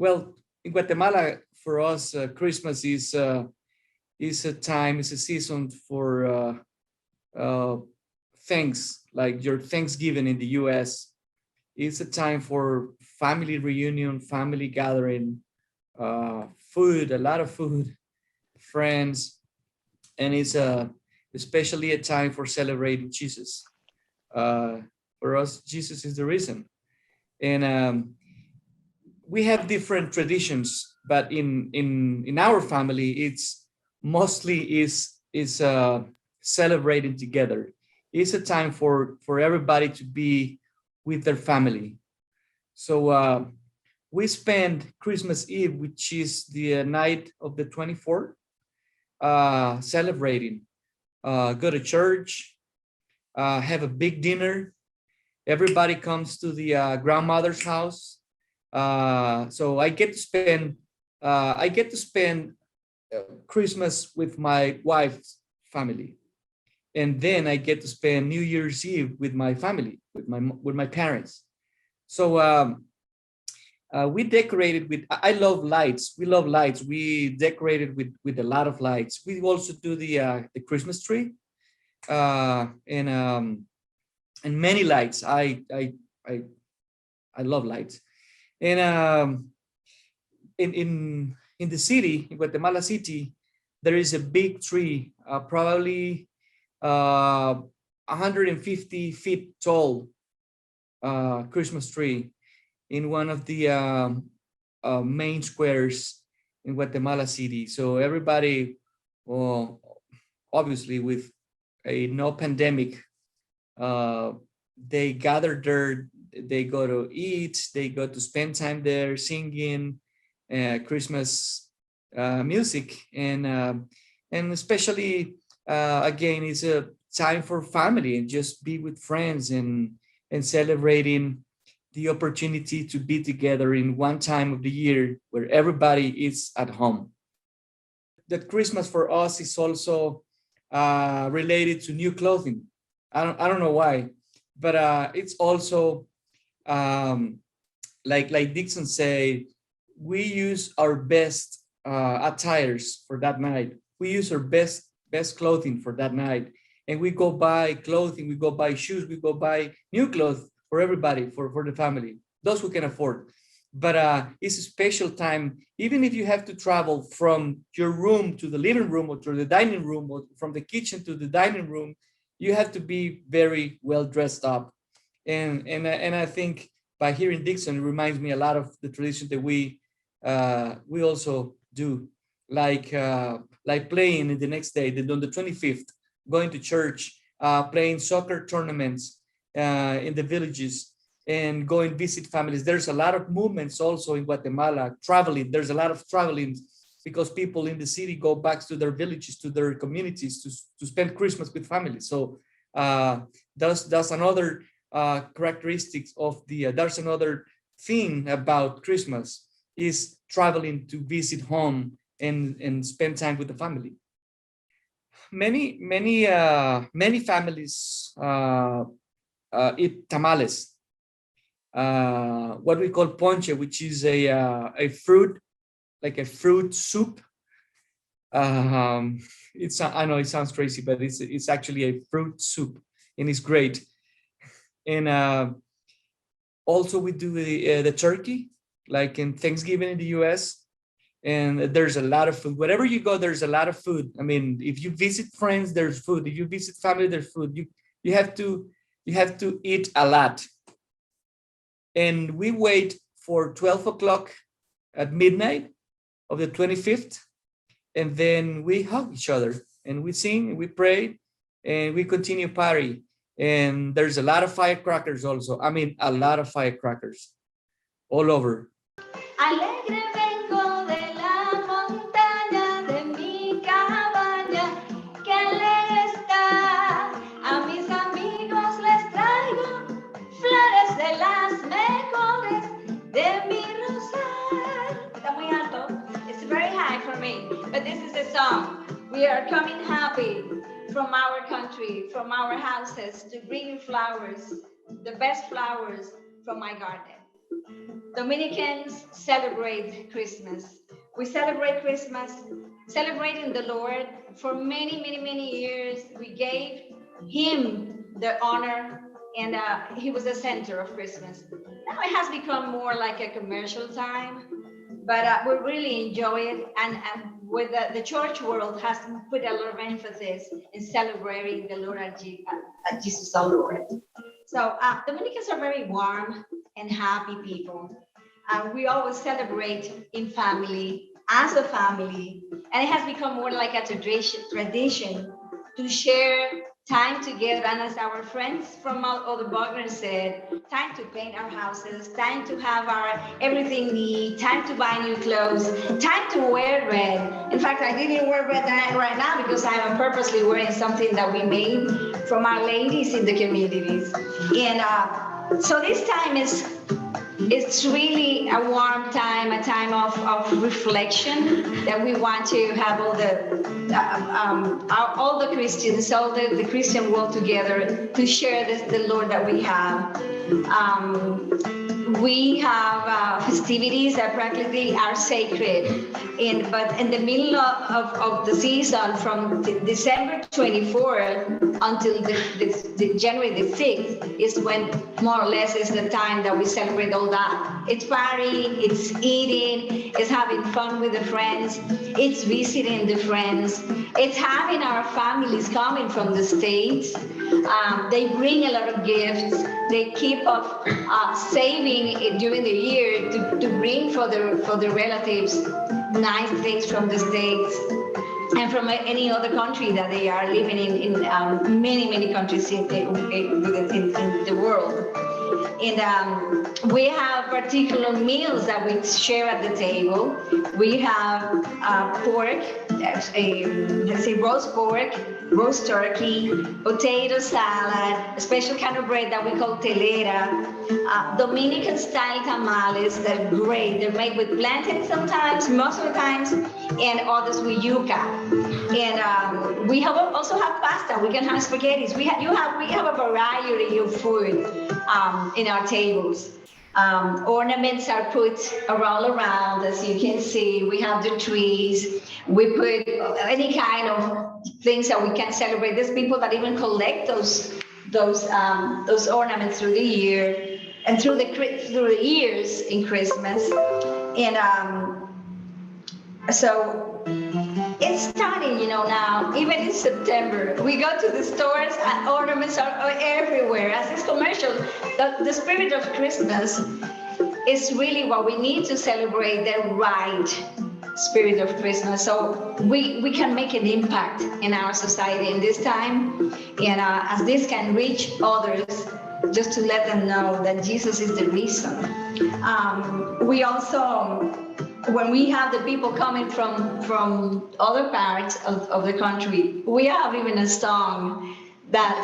Well, in Guatemala, for us, Christmas is a time, is a season for thanks, like your Thanksgiving in the U.S. It's a time for family reunion, family gathering, food, a lot of food, friends, and it's especially a time for celebrating Jesus. Uh, for us, Jesus is the reason, and we have different traditions, but in our family, it's mostly is celebrating together. It's a time for everybody to be with their family. So we spend Christmas Eve, which is the night of the 24th, celebrating. Go to church, have a big dinner. Everybody comes to the grandmother's house. So I get to spend Christmas with my wife's family, and then I get to spend New Year's Eve with my family, with my parents. So we decorated with. I love lights. We love lights. We decorated with a lot of lights. We also do the Christmas tree, and many lights. I I love lights. And in the city, in Guatemala City, there is a big tree, probably 150 feet tall, Christmas tree in one of the main squares in Guatemala City. So everybody, well, obviously with a no pandemic, uh, they gather there, they go to eat, they go to spend time there singing Christmas music, and especially again, it's a time for family and just be with friends and celebrating the opportunity to be together in one time of the year where everybody is at home. That Christmas for us is also related to new clothing. I don't know why, but it's also um, like Dixon say, we use our best attires for that night. We use our best clothing for that night, and we go buy clothing, we go buy shoes, we go buy new clothes for everybody, for the family, those who can afford. But it's a special time, even if you have to travel from your room to the living room or to the dining room or from the kitchen to the dining room, you have to be very well dressed up. And I think by hearing Dixon, it reminds me a lot of the tradition that we also do, like playing the next day, on the 25th, going to church, playing soccer tournaments in the villages, and going visit families. There's a lot of movements also in Guatemala, traveling. There's a lot of traveling because people in the city go back to their villages, to their communities to spend Christmas with families. So that's another characteristics of there's another thing about Christmas is traveling to visit home and spend time with the family. Many families eat tamales, what we call ponche, which is a fruit, like a fruit soup. It's I know it sounds crazy, but it's actually a fruit soup, and it's great. And also we do the turkey, like in Thanksgiving in the U.S. And there's a lot of food. Wherever you go, there's a lot of food. I mean, if you visit friends, there's food. If you visit family, there's food. You have to eat a lot. And we wait for 12 o'clock at midnight of the 25th, and then we hug each other and we sing and we pray and we continue party. And there's a lot of firecrackers also. I mean, a lot of firecrackers all over. Alegre vengo de la montaña de mi cabaña, que alegre está. A mis amigos les traigo flores de las mejores de mi rosal. Está muy alto. It's very high for me, but this is a song. We are coming happy from our country, from our houses, to bring you flowers, the best flowers from my garden. Dominicans celebrate Christmas. We celebrate Christmas, celebrating the Lord. For many, many, many years, we gave Him the honor, and He was the center of Christmas. Now it has become more like a commercial time, but we really enjoy it. And with the church world has put a lot of emphasis in celebrating the Lord Jesus our Lord. So Dominicans are very warm and happy people. We always celebrate in family, as a family, and it has become more like a tradition to share time together. And as our friends from other Buckner said, time to paint our houses, time to have our everything neat, time to buy new clothes, time to wear red. In fact, I didn't wear red right now because I am purposely wearing something that we made from our ladies in the communities. And so this time it's really a warm time, a time of reflection that we want to have all the Christians, all the Christian world together to share the Lord that we have. We have festivities that practically are sacred, but in the middle of the season, from December 24th until the January the 6th, is when more or less is the time that we celebrate all that. It's partying, it's eating, it's having fun with the friends, it's visiting the friends, it's having our families coming from the States. They bring a lot of gifts. They keep saving it during the year to bring for the relatives nice things from the States and from any other country that they are living in many countries in the world. And we have particular meals that we share at the table. We have pork, roast pork, roast turkey, potato salad, a special kind of bread that we call telera, Dominican style tamales. They're great. They're made with plantain sometimes, most of the times, and others with yuca. And we also have pasta. We can have spaghettis. We have a variety of food in our tables. Ornaments are put all around, as you can see. We have the trees. We put any kind of things that we can celebrate. There's people that even collect those ornaments through the year and through the years in Christmas. And so it's starting, now, even in September. We go to the stores and ornaments are everywhere. As this commercial, the spirit of Christmas is really what we need to celebrate, the right spirit of Christmas. So we can make an impact in our society in this time. And as this can reach others, just to let them know that Jesus is the reason. We also, when we have the people coming from other parts of the country, we have even a song that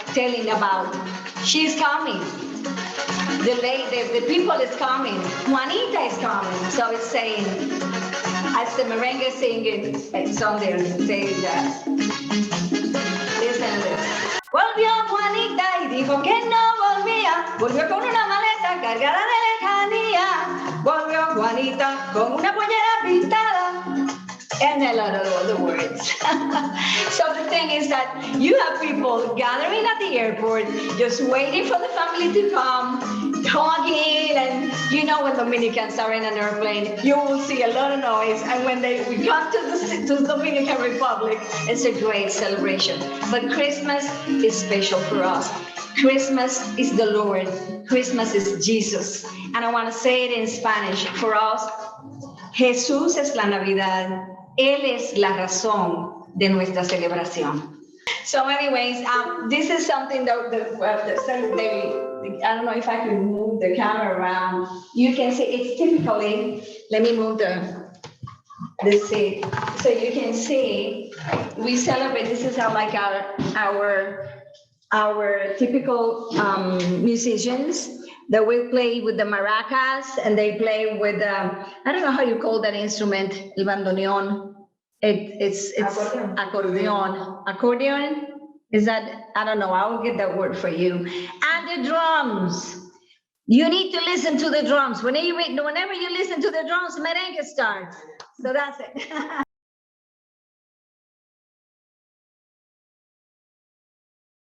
telling about she's coming. The people is coming. Juanita is coming. So it's saying, as the merengue singing, it's on there saying that. Listen to this. Volvió Juanita y dijo que no volvía. Volvió con una maleta cargada de lejanía. Volvió Juanita con una pollera pintada. And a lot of other words. So the thing is that you have people gathering at the airport, just waiting for the family to come, talking, and when Dominicans are in an airplane, you will see a lot of noise. And when we come to the Dominican Republic, it's a great celebration. But Christmas is special for us. Christmas is the Lord. Christmas is Jesus. And I want to say it in Spanish for us. Jesús es la Navidad. Él es la razón de nuestra celebración. So anyways, this is something that I don't know if I can move the camera around. You can see it's typically, let me move the seat. So you can see, we celebrate, this is like our typical musicians that will play with the maracas, and they play with I don't know how you call that instrument, el bandoneon. It's accordion. Accordion? Is that, I don't know, I will get that word for you. And the drums. You need to listen to the drums. Whenever you listen to the drums, merengue starts. So that's it.